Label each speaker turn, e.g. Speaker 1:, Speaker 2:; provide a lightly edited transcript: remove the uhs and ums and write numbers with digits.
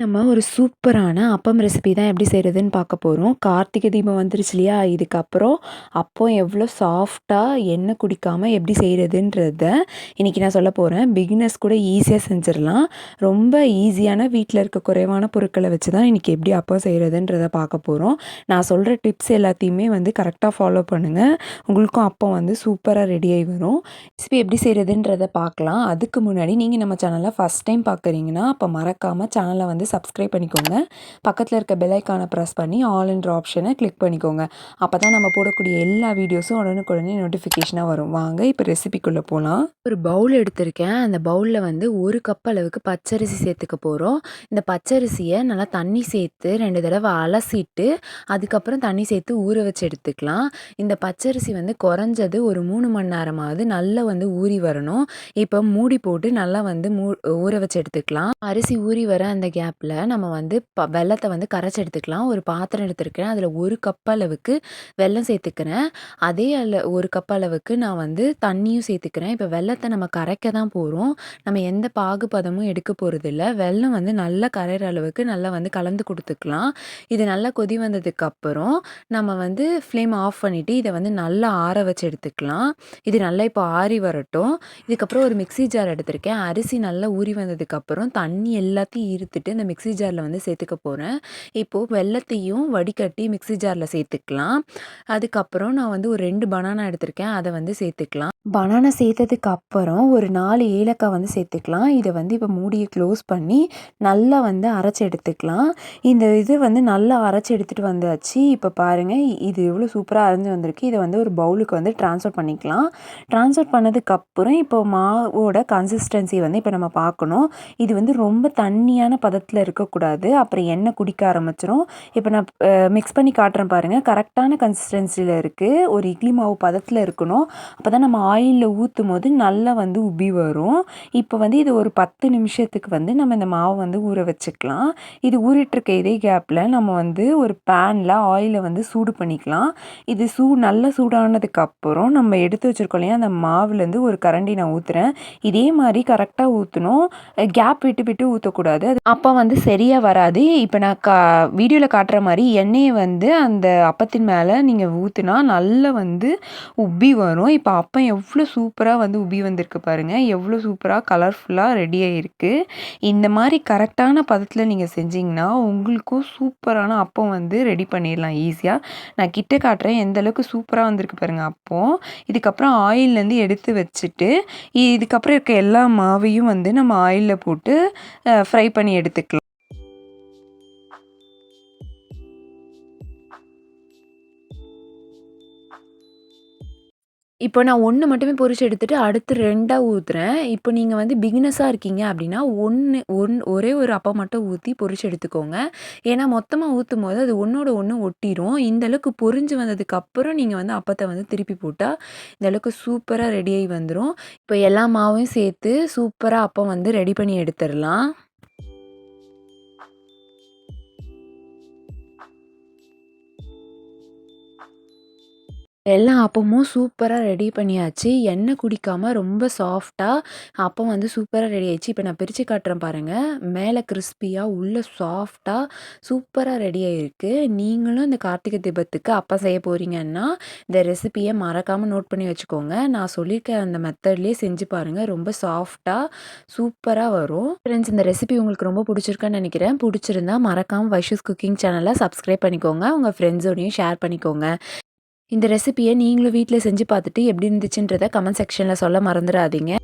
Speaker 1: நம்ம ஒரு சூப்பரான அப்பம் ரெசிபி தான் எப்படி செய்கிறதுன்னு பார்க்க போகிறோம். கார்த்திகை தீபம் வந்துருச்சு இல்லையா? இதுக்கப்புறம் அப்பம் எவ்வளோ சாஃப்டாக எண்ணெய் குடிக்காமல் எப்படி செய்கிறதுன்றத இன்றைக்கி நான் சொல்ல போகிறேன். பிகினர்ஸ் கூட ஈஸியாக செஞ்சிடலாம். ரொம்ப ஈஸியான வீட்டில் இருக்க குறைவான பொருட்களை வச்சு தான் இன்றைக்கி எப்படி அப்பம் செய்கிறதுன்றத பார்க்க போகிறோம். நான் சொல்கிற டிப்ஸ் எல்லாத்தையுமே கரெக்டாக ஃபாலோ பண்ணுங்கள். உங்களுக்கும் அப்பம் சூப்பராக ரெடியாகி வரும். ரெசிபி எப்படி செய்கிறதுன்றத பார்க்கலாம். அதுக்கு முன்னாடி நீங்கள் நம்ம சேனலை ஃபஸ்ட் டைம் பார்க்குறீங்கன்னா அப்போ மறக்காமல் சேனலை சப்ஸ்கிரைப் பண்ணிக்கோங்க. பக்கத்தில் இருக்க பெல் ஐக்கானை ப்ரெஸ் பண்ணி ஆல் என்ற ஆப்ஷனை கிளிக் பண்ணிக்கோங்க. அப்போ தான் நம்ம போடக்கூடிய எல்லா வீடியோஸும் உடனுக்குடனே நோட்டிஃபிகேஷனாக வரும். வாங்க இப்போ ரெசிபிக்குள்ளே போகலாம். ஒரு பவுல் எடுத்திருக்கேன். அந்த பவுலில் 1 கப் அளவுக்கு பச்சரிசி சேர்த்துக்க போகிறோம். இந்த பச்சரிசியை நல்லா தண்ணி சேர்த்து 2 தடவை அலசிட்டு அதுக்கப்புறம் தண்ணி சேர்த்து ஊற வச்சு எடுத்துக்கலாம். இந்த பச்சரிசி குறைஞ்சது ஒரு 3 மணி நேரமாவது நல்லா ஊறி வரணும். இப்போ மூடி போட்டு நல்லா ஊற வச்சு எடுத்துக்கலாம். அரிசி ஊறி வர அந்த கேப்பில் நம்ம வெல்லத்தை கரைச்சி எடுத்துக்கலாம். ஒரு பாத்திரம் எடுத்துருக்கேன். அதில் 1 கப் அளவுக்கு வெல்லம் சேர்த்துக்கிறேன். அதே 1 கப் அளவுக்கு நான் தண்ணியும் சேர்த்துக்கிறேன். இப்போ வெல்லத்தை நம்ம கரைக்க தான் போகிறோம். நம்ம எந்த பாகுபதமும் எடுக்க போகிறதில்ல. வெல்லம் நல்லா கரைகிற அளவுக்கு நல்லா கலந்து கொடுத்துக்கலாம். இது நல்லா கொதி வந்ததுக்கப்புறம் நம்ம ஃப்ளேம் ஆஃப் பண்ணிவிட்டு இதை நல்லா ஆற வச்சு எடுத்துக்கலாம். இது நல்லா இப்போ ஆறி வரட்டும். இதுக்கப்புறம் ஒரு மிக்ஸி ஜார் எடுத்திருக்கேன். அரிசி நல்லா ஊறி வந்ததுக்கப்புறம் தண்ணி எல்லாத்தையும் இருத்துட்டு இந்த மிக்ஸி ஜாரில் சேர்த்துக்க போகிறேன். இப்போது வெல்லத்தையும் வடிகட்டி மிக்ஸி ஜாரில் சேர்த்துக்கலாம். அதுக்கப்புறம் நான் ஒரு 2 பனானா எடுத்திருக்கேன். அதை சேர்த்துக்கலாம். பனானா சேர்த்ததுக்கு அப்புறம் ஒரு 4 ஏலக்காய் சேர்த்துக்கலாம். இதை இப்போ மூடியை க்ளோஸ் பண்ணி நல்லா அரைச்சி எடுத்துக்கலாம். இந்த இது நல்லா அரைச்சி எடுத்துகிட்டு வந்தாச்சு. இப்போ பாருங்கள், இது எவ்வளோ சூப்பராக அரைஞ்சி வந்திருக்கு. இதை ஒரு பவுலுக்கு ட்ரான்ஸ்ஃபர் பண்ணிக்கலாம். ட்ரான்ஸ்ஃபர் பண்ணதுக்கப்புறம் இப்போ மாவோட கன்சிஸ்டன்சி இப்போ நம்ம பார்க்கணும். இது ரொம்ப தண்ணியான பதத்தில் இருக்கக்கூடாது. அப்புறம் எண்ணெய் குடிக்க ஆரம்பிச்சிரும். இப்போ நான் மிக்ஸ் பண்ணி காட்டுறேன் பாருங்கள். கரெக்டான கன்சிஸ்டன்சியில் இருக்குது. ஒரு இட்லி மாவு பதத்தில் இருக்கணும். அப்போ தான் நம்ம ஆயிலில் ஊற்றும் போது நல்லா உப்பி வரும். இப்போ இது ஒரு 10 நிமிஷத்துக்கு நம்ம இந்த மாவை ஊற வச்சுக்கலாம். இது ஊறிட்டுருக்க இதே கேப்பில் நம்ம ஒரு பேனில் ஆயிலை சூடு பண்ணிக்கலாம். இது நல்லா சூடானதுக்கப்புறம் நம்ம எடுத்து வச்சுருக்கோம் இல்லையா, அந்த மாவுலேருந்து ஒரு கரண்டி நான் ஊற்றுறேன். இதே மாதிரி கரெக்டாக ஊற்றணும். கேப் விட்டு விட்டு ஊற்றக்கூடாது. அப்போ சரியாக வராது. இப்போ நான் வீடியோவில் காட்டுற மாதிரி எண்ணெயை அந்த அப்பத்தின் மேலே நீங்கள் ஊற்றுனா நல்லா உப்பி வரும். இப்போ அப்பம் எவ்வளோ சூப்பராக உப்பி வந்திருக்கு பாருங்கள். எவ்வளோ சூப்பராக கலர்ஃபுல்லாக ரெடி ஆகிருக்கு. இந்த மாதிரி கரெக்டான பதத்தில் நீங்கள் செஞ்சிங்கன்னா உங்களுக்கும் சூப்பரான அப்பம் ரெடி பண்ணிடலாம் ஈஸியாக. நான் கிட்ட காட்டுறேன் எந்தளவுக்கு சூப்பராக வந்திருக்கு பாருங்கள் அப்பம். இதுக்கப்புறம் ஆயிலேருந்து எடுத்து வச்சுட்டு இதுக்கப்புறம் இருக்க எல்லா மாவையும் நம்ம ஆயிலில் போட்டு ஃப்ரை பண்ணி எடுத்துக்கலாம். இப்போ நான் 1 மட்டுமே பொரிச்சு எடுத்துட்டு அடுத்து 2ஆ ஊத்துறேன். இப்போ நீங்க பிகினர்ஸா இருக்கீங்க அப்படின்னா, ஒரே ஒரு அப்பம் மட்டும் ஊத்தி பொரிச்சு எடுத்துக்கோங்க. ஏன்னா மொத்தமா ஊத்தும்போது அது ஒண்ணோட ஒண்ணு ஒட்டிரும். இந்த அளவுக்கு பொரிஞ்சு வந்ததுக்கு அப்புறம் நீங்க அப்பத்த திருப்பி போட்டா, இந்த அளவுக்கு சூப்பரா ரெடி ஆயி வந்துரும். இப்போ எல்லா மாவையும் சேர்த்து சூப்பரா அப்பம் ரெடி பண்ணி எடுத்துறலாம். எல்லா அப்பமும் சூப்பரா ரெடி பண்ணியாச்சு. எண்ணெய் குடிக்காம ரொம்ப சாஃப்ட்டா அப்பம் சூப்பரா ரெடி ஆயிடுச்சு. இப்போ நான் பிரிச்சு காட்டுறேன் பாருங்க. மேலே கிறிஸ்பியா, உள்ள சாஃப்ட்டா சூப்பரா ரெடி ஆயிருக்கு. நீங்களும் இந்த கார்த்திகை தீபத்துக்கு அப்பம் செய்ய போறீங்கன்னா, இந்த ரெசிபியை மறக்காம நோட் பண்ணி வச்சுக்கோங்க. நான் சொல்லியிருக்க அந்த மெத்தட்லேயே செஞ்சு பாருங்க. ரொம்ப சாஃப்ட்டா சூப்பரா வரும். ஃப்ரெண்ட்ஸ், இந்த ரெசிபி உங்களுக்கு ரொம்ப பிடிச்சிருக்குன்னு நினைக்கிறேன். பிடிச்சிருந்தா மறக்காம வைஷூஸ் குக்கிங் சேனலை சப்ஸ்கிரைப் பண்ணிக்கோங்க. உங்கள் ஃப்ரெண்ட்ஸோடையும் ஷேர் பண்ணிக்கோங்க. இந்த ரெசிபியை நீங்களும் வீட்டில் செஞ்சு பார்த்துட்டு எப்படி இருந்துச்சுன்றதை கமெண்ட் செக்ஷனில் சொல்ல மறந்துடாதீங்க.